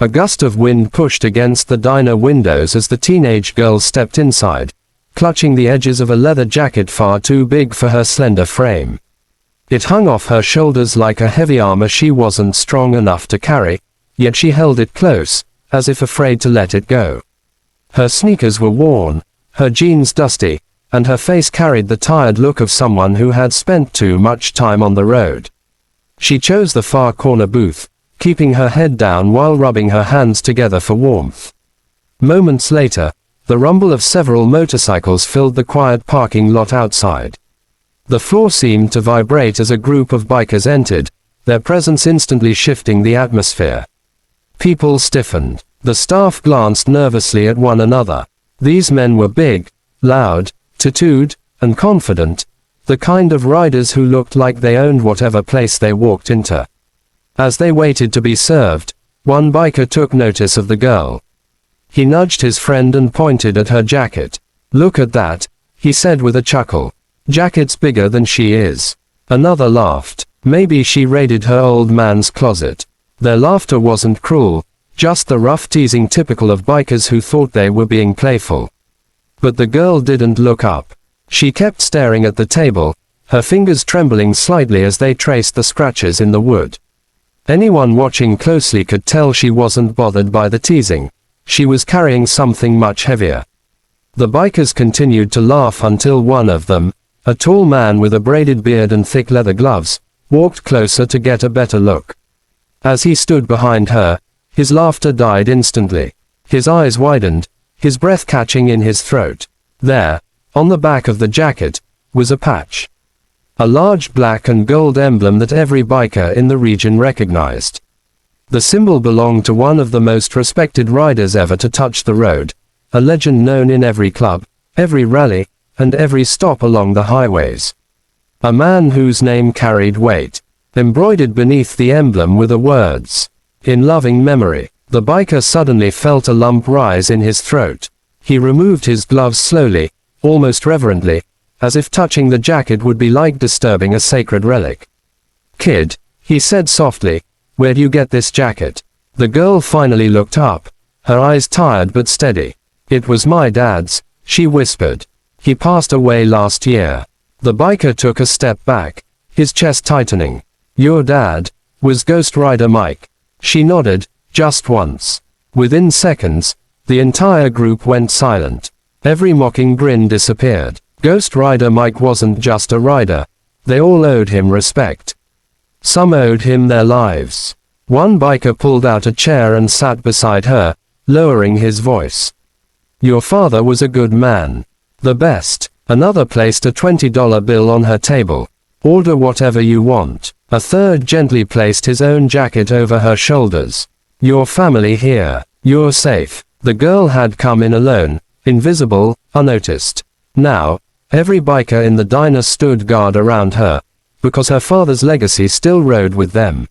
A gust of wind pushed against the diner windows as the teenage girl stepped inside, clutching the edges of a leather jacket far too big for her slender frame. It hung off her shoulders like a heavy armor she wasn't strong enough to carry, yet she held it close, as if afraid to let it go. Her sneakers were worn, her jeans dusty, and her face carried the tired look of someone who had spent too much time on the road. She chose the far corner booth, keeping her head down while rubbing her hands together for warmth. Moments later, the rumble of several motorcycles filled the quiet parking lot outside. The floor seemed to vibrate as a group of bikers entered, their presence instantly shifting the atmosphere. People stiffened. The staff glanced nervously at one another. These men were big, loud, tattooed, and confident, the kind of riders who looked like they owned whatever place they walked into. As they waited to be served, one biker took notice of the girl. He nudged his friend and pointed at her jacket. "Look at that," he said with a chuckle. "Jacket's bigger than she is." Another laughed. Maybe she raided her old man's closet. Their laughter wasn't cruel, just the rough teasing typical of bikers who thought they were being playful. But the girl didn't look up. She kept staring at the table, her fingers trembling slightly as they traced the scratches in the wood. Anyone watching closely could tell she wasn't bothered by the teasing. She was carrying something much heavier. The bikers continued to laugh until one of them, a tall man with a braided beard and thick leather gloves, walked closer to get a better look. As he stood behind her, his laughter died instantly. His eyes widened, his breath catching in his throat. There, on the back of the jacket, was a patch. A large black and gold emblem that every biker in the region recognized. The symbol belonged to one of the most respected riders ever to touch the road, a legend known in every club, every rally, and every stop along the highways. A man whose name carried weight. Embroidered beneath the emblem were the words, "In loving memory." The biker suddenly felt a lump rise in his throat. He removed his gloves slowly, almost reverently, as if touching the jacket would be like disturbing a sacred relic. "Kid," he said softly, "where'd you get this jacket?" The girl finally looked up, her eyes tired but steady. "It was my dad's," she whispered. "He passed away last year." The biker took a step back, his chest tightening. "Your dad was Ghost Rider Mike." She nodded, just once. Within seconds, the entire group went silent. Every mocking grin disappeared. Ghost Rider Mike wasn't just a rider. They all owed him respect. Some owed him their lives. One biker pulled out a chair and sat beside her, lowering his voice. "Your father was a good man. The best." Another placed a $20 bill on her table. "Order whatever you want." A third gently placed his own jacket over her shoulders. "Your family here. You're safe." The girl had come in alone, invisible, unnoticed. Now, every biker in the diner stood guard around her, because her father's legacy still rode with them.